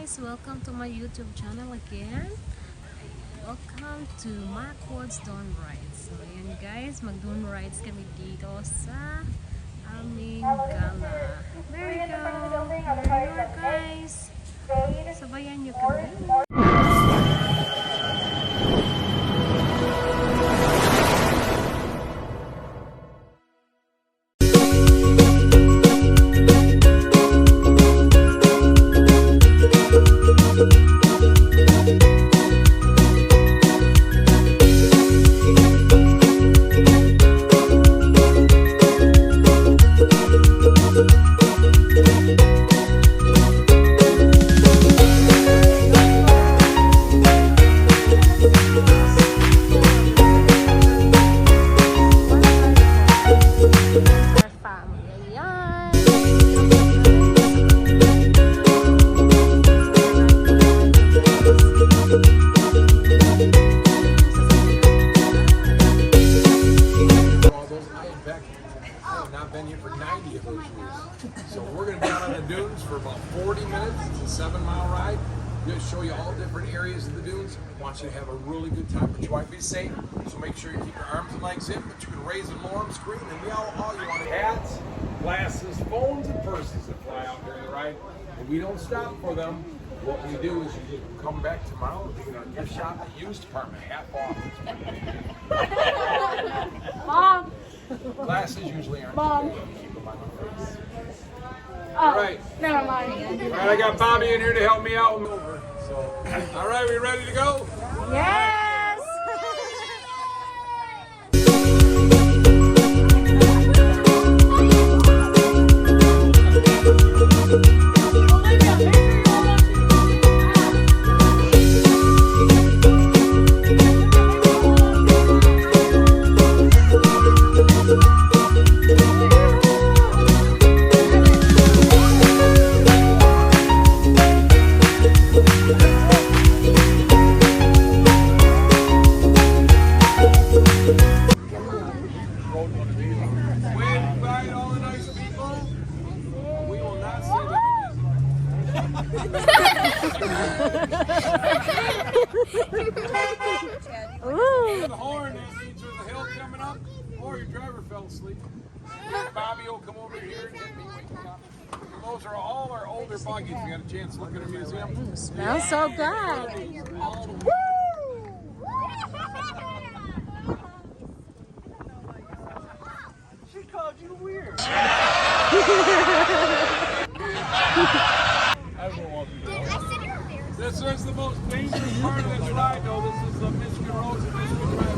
guys! Welcome to my YouTube channel again. Welcome to Macwoods Dune Rides. So ayan guys, mag-Dune Rides kami dito sa aming gala. There you go! Here you are guys! Sabayan nyo kami. Been here for 90 of those years. So we're going to be out on the dunes for about 40 minutes. It's a 7-mile ride. We're going to show you all different areas of the dunes. I want you to have a really good time, but you want to be safe. So make sure you keep your arms and legs in, but you can raise and lower them, scream, and meow all you want. Hats, glasses, phones, and purses that fly out during the ride. And we don't stop for them. What we do is you come back tomorrow in our gift shop, the used department, half off. Mom! Glasses usually aren't. Mom. Keep them on your face. Oh, All right. never mind. All right, I got Bobby in here to help me out. So, all right, we ready to go? Yes! The horn is means there's a hill coming up, or your driver fell asleep. Bobby will come over here and get me waking up. And those are all our older buggies. We got a chance to look at the museum. Smells so good! She called you weird. This is the most dangerous part of this ride, though. This is the Michigan roads and Michigan driveways.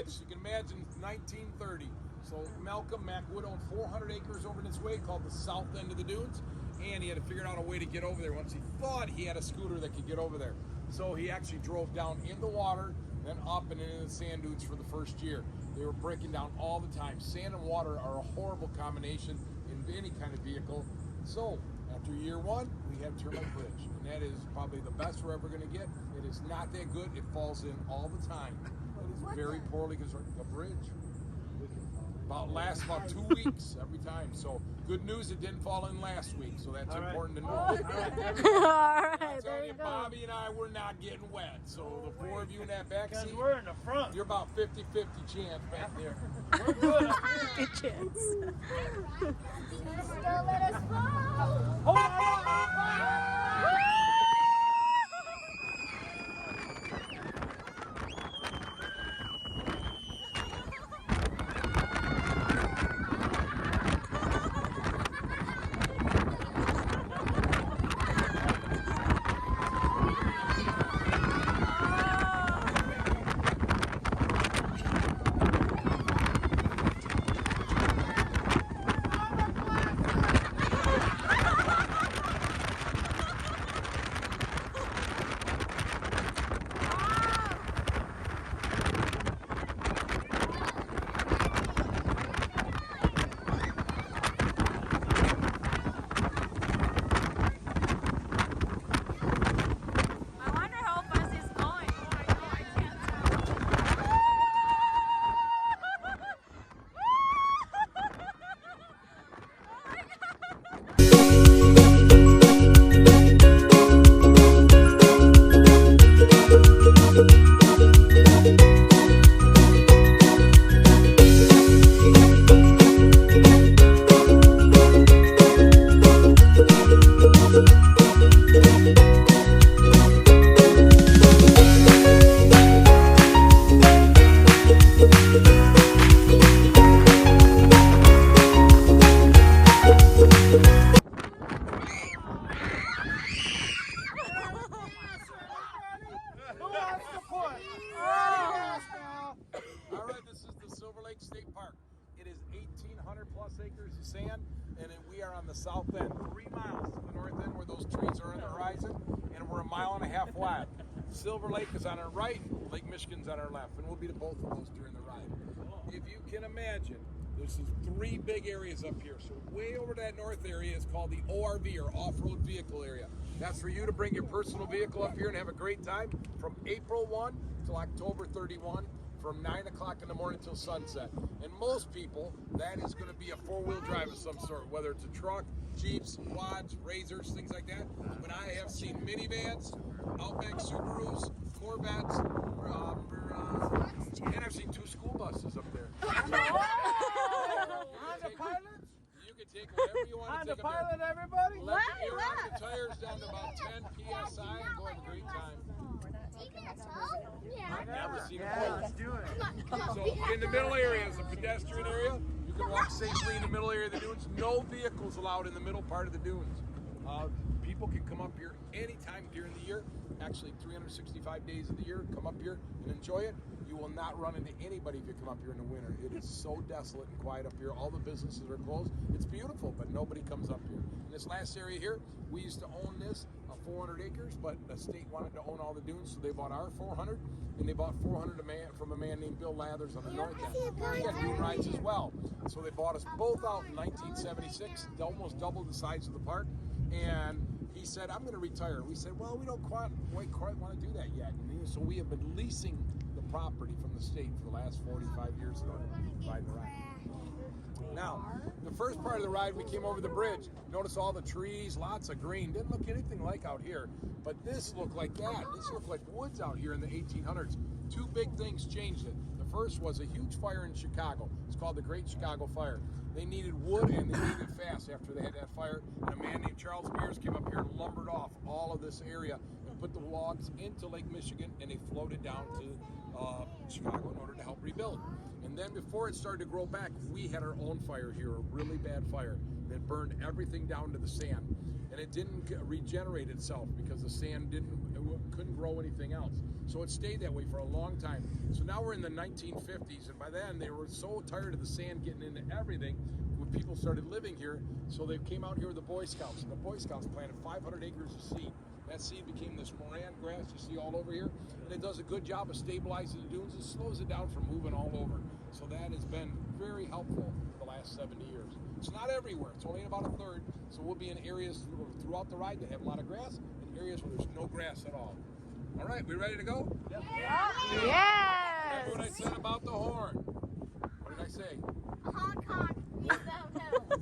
You can imagine 1930. So Malcolm Macwood owned 400 acres over this way called the south end of the dunes, and he had to figure out a way to get over there once he thought he had a scooter that could get over there. So he actually drove down in the water, then up and into the sand dunes for the first year. They were breaking down all the time. Sand and water are a horrible combination in any kind of vehicle. So after year one, we have Termite Bridge, and that is probably the best we're ever going to get. It is not that good. It falls in all the time. It is very poorly constructed. A bridge. Lasts about 2 weeks every time. So good news, it didn't fall in last week. So that's important to know. All right, there you go. Bobby and I were not getting wet. So the four of you in that back seat, we're in the front. you're about 50-50 chance back there. We're good. Good chance. Still let us go! Hold on! mile-and-a-half wide. Silver Lake is on our right, Lake Michigan's on our left, and we'll be to both of those during the ride. If you can imagine, there's 3 big areas up here. So way over that north area is called the ORV, or off-road vehicle area. That's for you to bring your personal vehicle up here and have a great time from April 1 till October 31, from 9 o'clock in the morning till sunset. And most people, that is going to be a 4-wheel drive of some sort, whether it's a truck, Jeeps, quads, Razors, things like that. But I have seen minivans, Outback Subarus, Corvettes, and I've seen 2 school buses up there. Honda pilots? You can take whatever you want to Honda take up pilot, there. everybody? Let the air out of the tires down to about 10 PSI and go have a great time. I've never seen it before. Let's do it. So in the middle area is a pedestrian area. You can walk safely in the middle area of the dunes. No vehicles allowed in the middle part of the dunes. People can come up here anytime during the year, actually 365 days of the year, come up here and enjoy it. You will not run into anybody if you come up here in the winter. It is so desolate and quiet up here. All the businesses are closed. It's beautiful, but nobody comes up here. In this last area here, we used to own this, 400 acres, but the state wanted to own all the dunes, so they bought our 400, and they bought 400 from a man named Bill Lathers on the north end. He got dune rides as well. So they bought us both out in 1976, almost doubled the size of the park, and he said, I'm going to retire. We said, well, we don't quite want to do that yet. And so we have been leasing the property from the state for the last 45 years riding the ride. Now, the first part of the ride, we came over the bridge. Notice all the trees, lots of green. Didn't look anything like out here, but this looked like that. This looked like woods out here in the 1800s. 2 big things changed it. The first was a huge fire in Chicago. It's called the Great Chicago Fire. They needed wood, and they needed it fast after they had that fire. And a man named Charles Mears came up here and lumbered off all of this area and put the logs into Lake Michigan, and they floated down to Chicago in order to help rebuild. And then before it started to grow back, we had our own fire here, a really bad fire that burned everything down to the sand. And it didn't regenerate itself because the sand couldn't grow anything else. So it stayed that way for a long time. So now we're in the 1950s, and by then they were so tired of the sand getting into everything, when people started living here, so they came out here with the Boy Scouts, and the Boy Scouts planted 500 acres of seed. That seed became this moran grass you see all over here, and it does a good job of stabilizing the dunes and slows it down from moving all over. So that has been very helpful for the last 70 years. It's not everywhere, it's only in about a third, so we'll be in areas throughout the ride that have a lot of grass, and areas where there's no grass at all. All right, we ready to go? Yep. Yes. Remember what I said about the horn? What did I say? Honk, honk.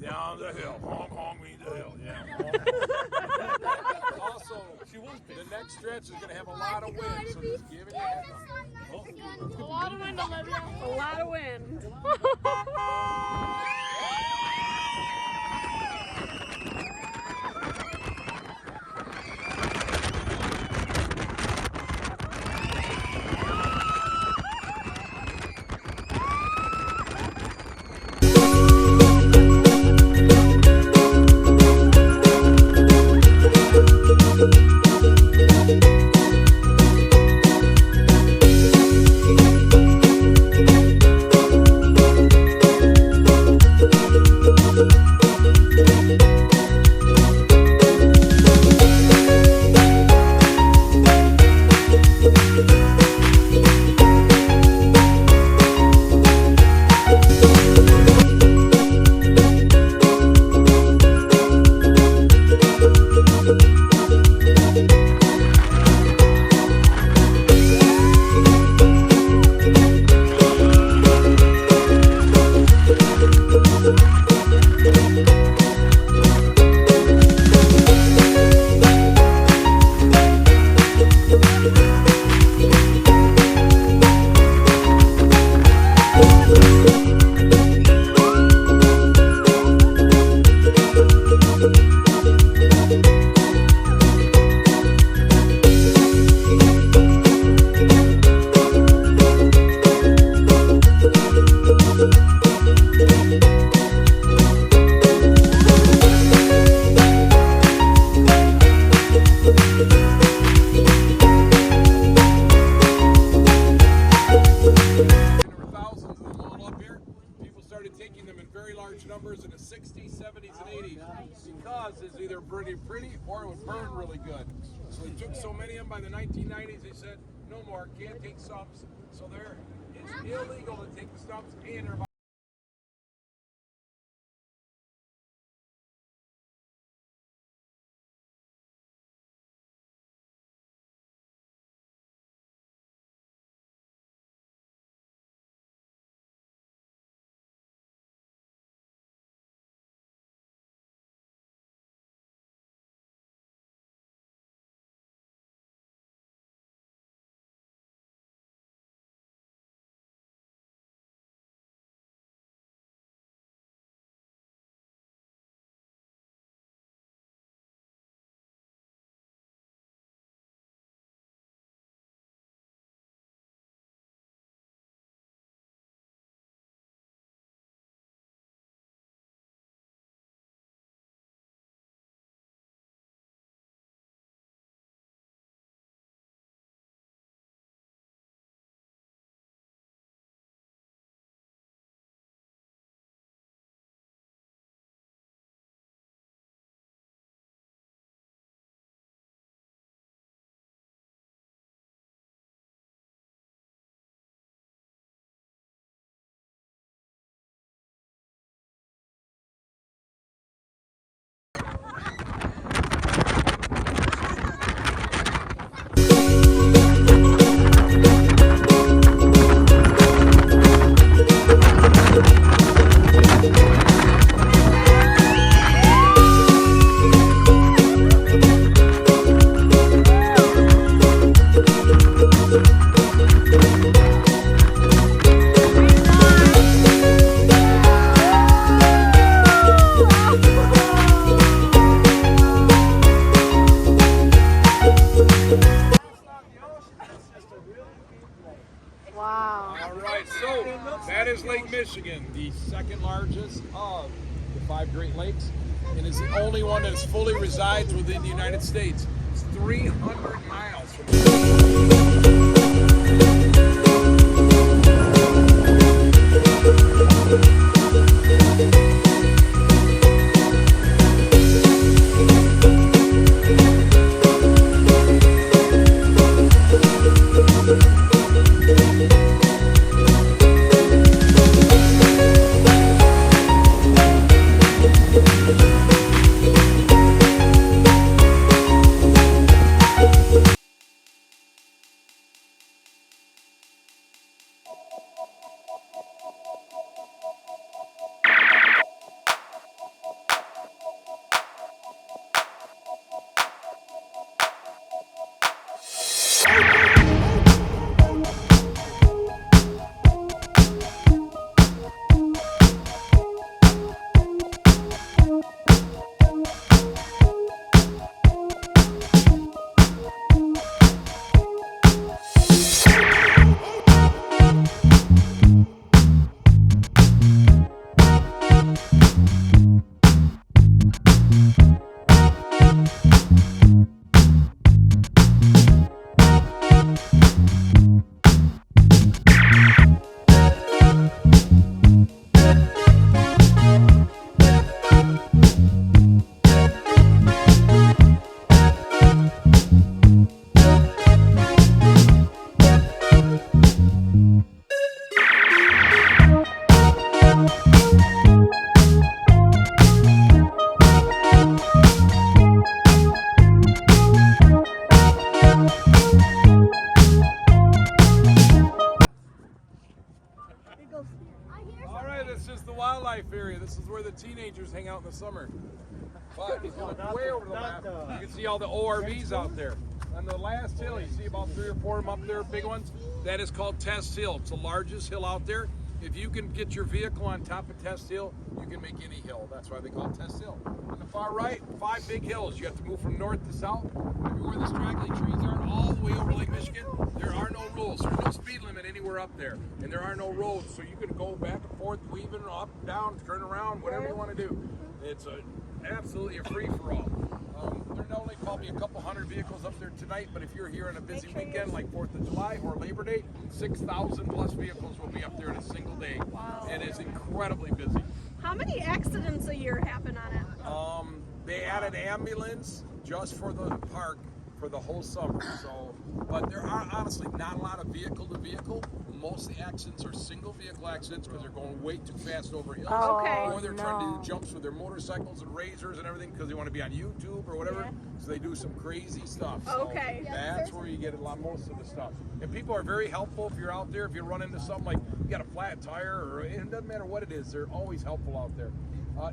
Down the hill. Honk, honk means the hill. Yeah. Also, the next stretch is going to have a lot of wind, so just give it a heads up. A lot of wind, Olivia. A lot of wind. heavy or it would burn really good. So they took so many of them by the 1990s, they said, no more, can't take stumps. So it's illegal to take the stumps, and they're about Wow. all right, so that is Lake Michigan, the second largest of the 5 Great Lakes, and is the only one that is fully resides within the United States. It's 300 miles from All right, this is the wildlife area. This is where the teenagers hang out in the summer. But if you look way over the map, you can see all the ORVs out there. On the last hill, you see about 3 or 4 of them up there, big ones. That is called Test Hill. It's the largest hill out there. If you can get your vehicle on top of Test Hill, you can make any hill. That's why they call it Test Hill. On the far right, 5 big hills. You have to move from north to south. Everywhere the straggly trees are, all the way over Lake Michigan, there are no rules. There's no speed limit anywhere up there. And there are no roads, so you can go back and forth, weaving up, down, turn around, whatever you want to do. It's absolutely a free-for-all. There are only probably a couple hundred vehicles up there tonight, but if you're here on a busy weekend like 4th of July or Labor Day, 6,000 plus vehicles will be up there in a single day. Wow. It is incredibly busy. How many accidents a year happen on it? They added ambulance just for the park for the whole summer. So, but there are honestly not a lot of vehicle to vehicle. Most of the accidents are single vehicle accidents because they're going way too fast over hills. Oh, Or they're trying to no. do jumps with their motorcycles and razors and everything because they want to be on YouTube or whatever. So they do some crazy stuff. So that's where you get a lot most of the stuff. And people are very helpful if you're out there. If you run into something like you got a flat tire or it doesn't matter what it is, they're always helpful out there.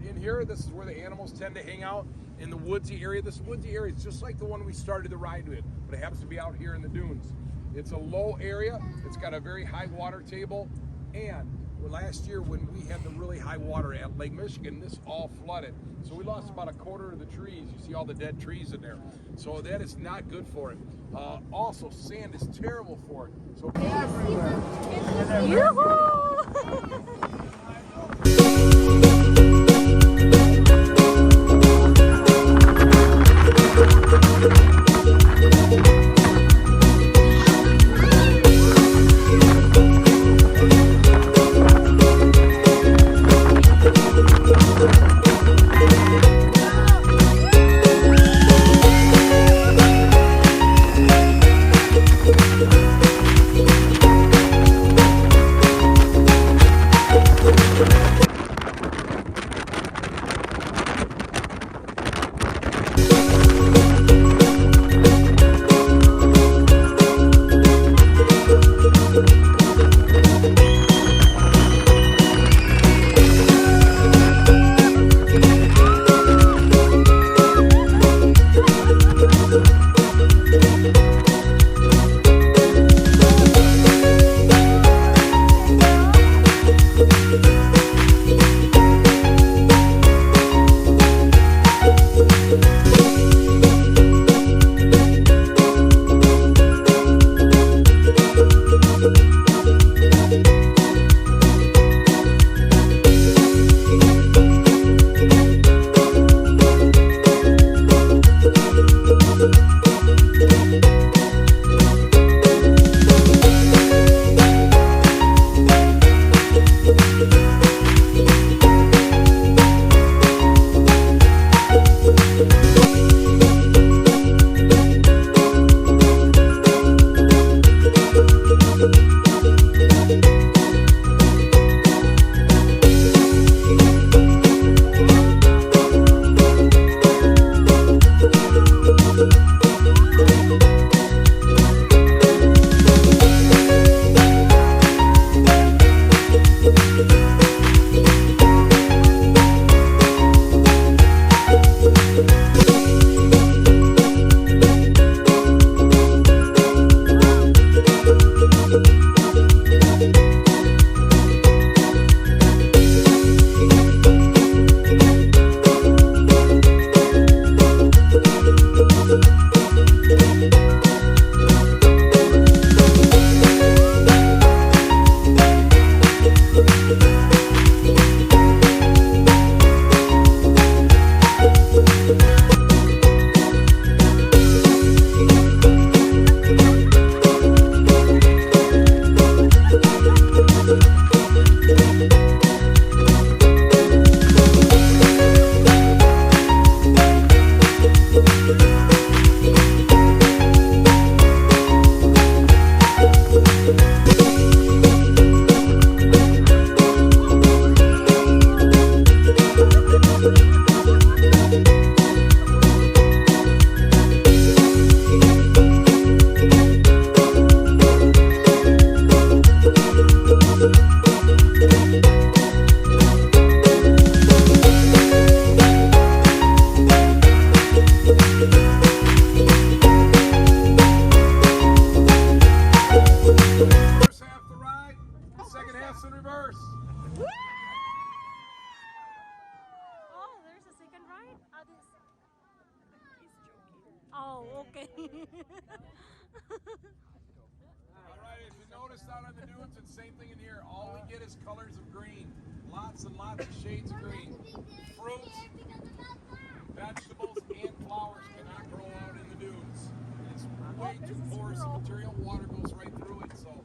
In here, this is where the animals tend to hang out in the woodsy area. This woodsy area is just like the one we started the ride with, but it happens to be out here in the dunes. It's a low area. It's got a very high water table. And last year when we had the really high water at Lake Michigan, this all flooded. So we lost about a quarter of the trees. You see all the dead trees in there. So that is not good for it. Also, sand is terrible for it. So Oh, okay. Alright, if you notice down on the dunes, it's the same thing in here. All we get is colors of green. Lots and lots of shades of green. Fruits, vegetables, and flowers cannot grow out in the dunes. It's way too porous material. Water goes right through it. So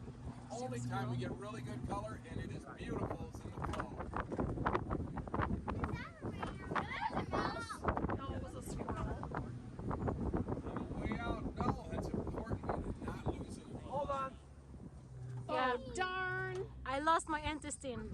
only time we get really good color, and it is beautiful, is in the fall. No, it was a squirrel. my intestine.